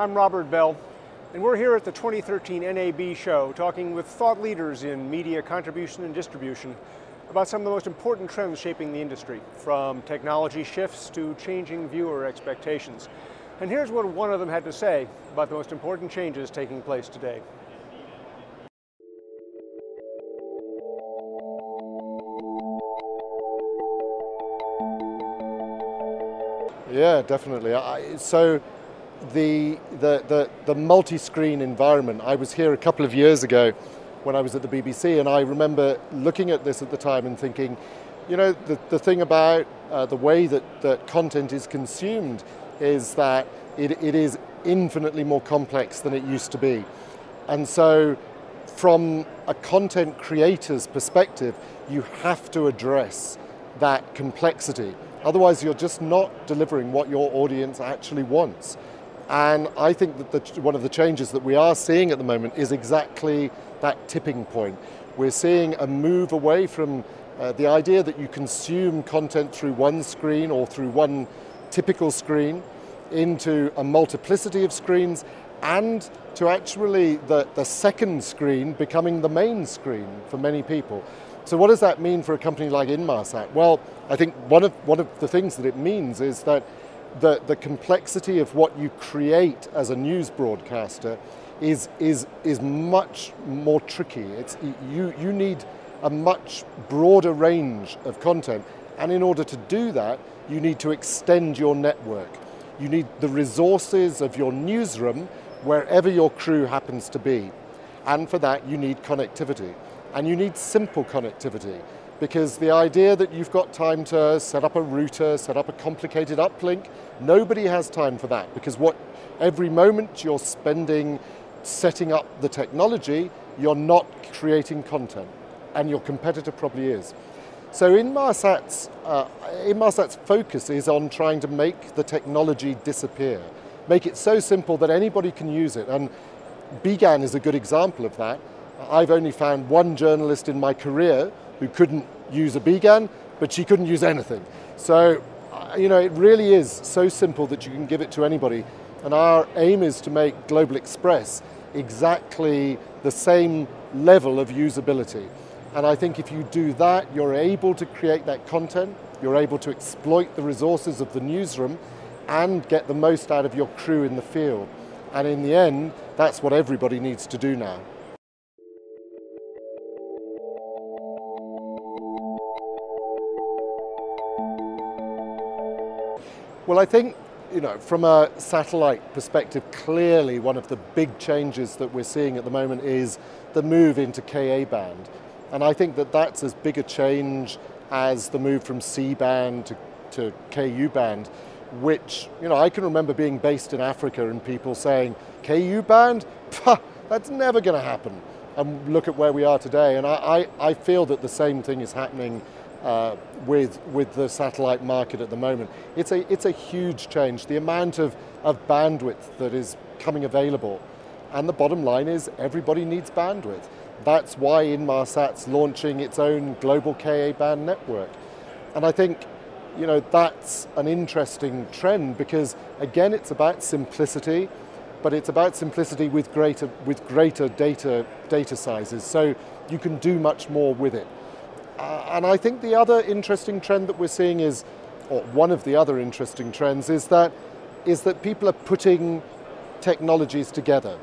I'm Robert Bell, and we're here at the 2013 NAB show talking with thought leaders in media contribution and distribution about some of the most important trends shaping the industry, from technology shifts to changing viewer expectations. And here's what one of them had to say about the most important changes taking place today. Yeah, definitely. So the multi-screen environment, I was here a couple of years ago when I was at the BBC, and I remember looking at this at the time and thinking, you know, the thing about the way that content is consumed is that it is infinitely more complex than it used to be. And so from a content creator's perspective, you have to address that complexity. Otherwise, you're just not delivering what your audience actually wants. And I think that one of the changes that we are seeing at the moment is exactly that tipping point. We're seeing a move away from the idea that you consume content through one screen or through one typical screen into a multiplicity of screens, and to actually the second screen becoming the main screen for many people. So what does that mean for a company like Inmarsat? Well, I think one of the things that it means is that the complexity of what you create as a news broadcaster is much more tricky. You need a much broader range of content, and in order to do that, you need to extend your network. You need the resources of your newsroom wherever your crew happens to be, and for that you need connectivity. And you need simple connectivity, because the idea that you've got time to set up a router, set up a complicated uplink, nobody has time for that, because every moment you're spending setting up the technology, you're not creating content, and your competitor probably is. So Inmarsat's focus is on trying to make the technology disappear, make it so simple that anybody can use it, and BGAN is a good example of that. I've only found one journalist in my career who couldn't use a BGAN, but she couldn't use anything. So, you know, it really is so simple that you can give it to anybody. And our aim is to make Global Express exactly the same level of usability. And I think if you do that, you're able to create that content, you're able to exploit the resources of the newsroom and get the most out of your crew in the field. And in the end, that's what everybody needs to do now. Well, I think, you know, from a satellite perspective, clearly one of the big changes that we're seeing at the moment is the move into Ka band. And I think that that's as big a change as the move from C-band to Ku band, which, you know, I can remember being based in Africa and people saying, Ku band? Pah, that's never going to happen. And look at where we are today. And I feel that the same thing is happening with the satellite market at the moment. It's a huge change, the amount of bandwidth that is coming available. And the bottom line is everybody needs bandwidth. That's why Inmarsat's launching its own global Ka band network. And I think, you know, that's an interesting trend because, again, it's about simplicity, but it's about simplicity with greater data sizes. So you can do much more with it. And I think the other interesting trend that we're seeing is, or one of the other interesting trends is that people are putting technologies together.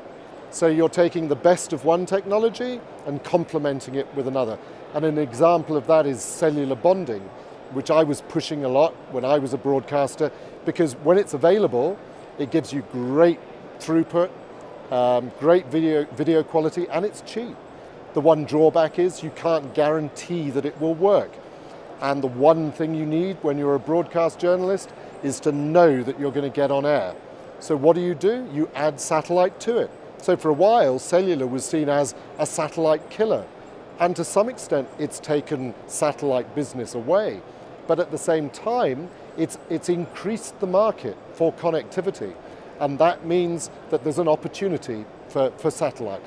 So you're taking the best of one technology and complementing it with another. And an example of that is cellular bonding, which I was pushing a lot when I was a broadcaster, because when it's available, it gives you great throughput, great video quality, and it's cheap. The one drawback is you can't guarantee that it will work. And the one thing you need when you're a broadcast journalist is to know that you're going to get on air. So what do? You add satellite to it. So for a while, cellular was seen as a satellite killer. And to some extent, it's taken satellite business away. But at the same time, it's increased the market for connectivity. And that means that there's an opportunity for satellite.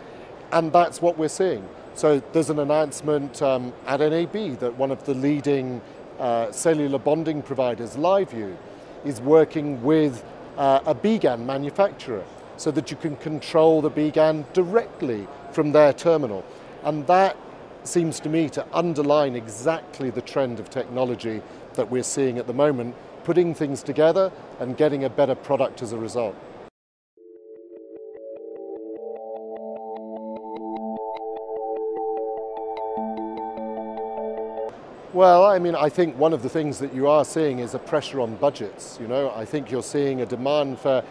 And that's what we're seeing. So there's an announcement at NAB that one of the leading cellular bonding providers, LiveU, is working with a BGAN manufacturer. so that you can control the BGAN directly from their terminal. And that seems to me to underline exactly the trend of technology that we're seeing at the moment, putting things together and getting a better product as a result. Well, I mean, I think one of the things that you are seeing is a pressure on budgets. I think you're seeing a demand for,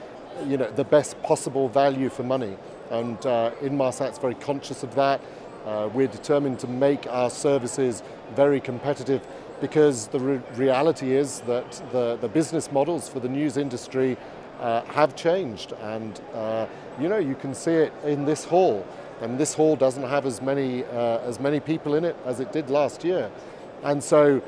the best possible value for money. And Inmarsat's very conscious of that. We're determined to make our services very competitive because the reality is that the business models for the news industry have changed. And, you can see it in this hall. And this hall doesn't have as many people in it as it did last year. And so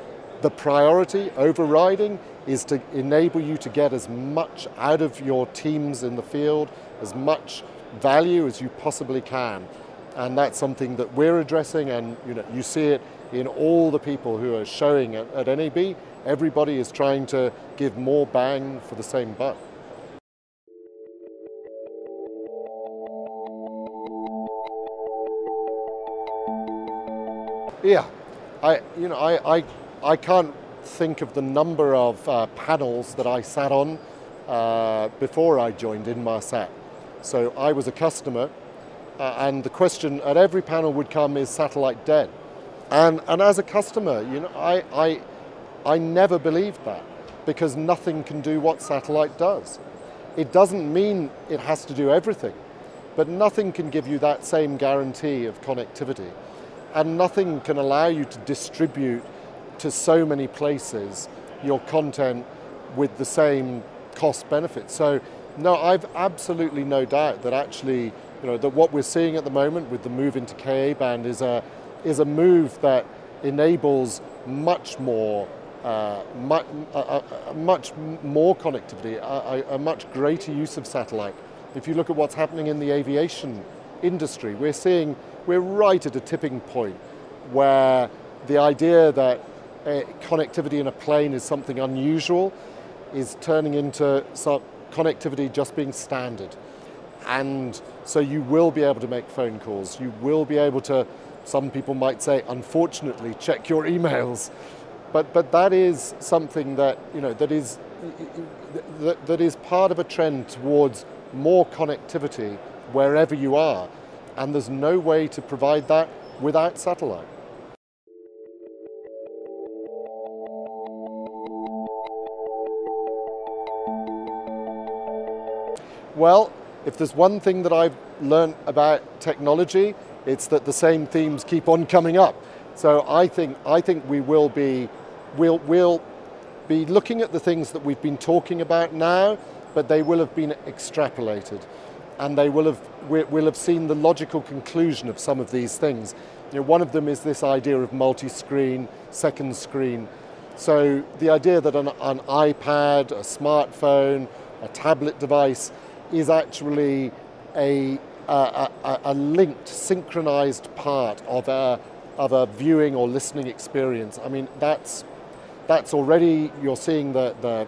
the priority overriding is to enable you to get as much out of your teams in the field, as much value as you possibly can. And that's something that we're addressing, and you see it in all the people who are showing at NAB. Everybody is trying to give more bang for the same buck. Yeah. I can't think of the number of panels that I sat on before I joined Inmarsat. So I was a customer, and the question at every panel would come, is satellite dead? And as a customer, I never believed that, because nothing can do what satellite does. It doesn't mean it has to do everything, but nothing can give you that same guarantee of connectivity. And nothing can allow you to distribute to so many places your content with the same cost benefit. So no, I've absolutely no doubt that actually, that what we're seeing at the moment with the move into Ka band is a move that enables much more connectivity, a much greater use of satellite. If you look at what's happening in the aviation industry, we're right at a tipping point where the idea that connectivity in a plane is something unusual is turning into connectivity just being standard. And so you will be able to make phone calls. You will be able to, some people might say, unfortunately, check your emails. But that is something that, that is part of a trend towards more connectivity wherever you are. And there's no way to provide that without satellite. Well, if there's one thing that I've learned about technology, it's that the same themes keep on coming up. So I think we'll be looking at the things that we've been talking about now, but they will have been extrapolated. And we'll have seen the logical conclusion of some of these things. One of them is this idea of multi-screen, second screen. So the idea that an iPad, a smartphone, a tablet device is actually a linked, synchronized part of a viewing or listening experience. I mean, that's already, you're seeing the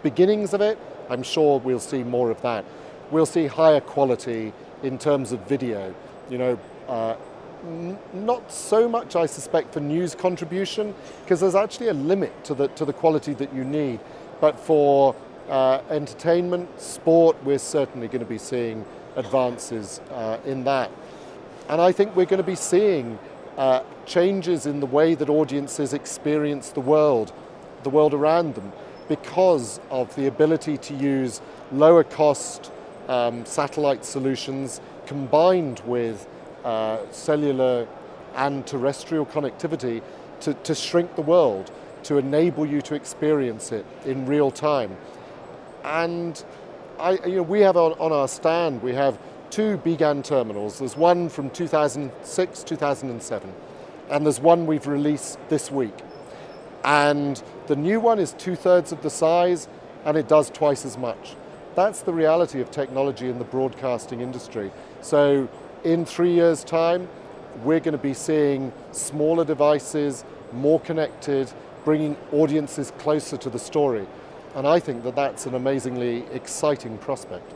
beginnings of it. I'm sure we'll see more of that. We'll see higher quality in terms of video. Not so much, I suspect, for news contribution, because there's actually a limit to the quality that you need. But for entertainment, sport, we're certainly going to be seeing advances in that. And I think we're going to be seeing changes in the way that audiences experience the world around them, because of the ability to use lower cost satellite solutions combined with cellular and terrestrial connectivity to shrink the world, to enable you to experience it in real time. And we have on our stand, we have two BGAN terminals. There's one from 2006, 2007, and there's one we've released this week. And the new one is 2/3 of the size, and it does twice as much. That's the reality of technology in the broadcasting industry. So in 3 years' time, we're going to be seeing smaller devices, more connected, bringing audiences closer to the story. And I think that that's an amazingly exciting prospect.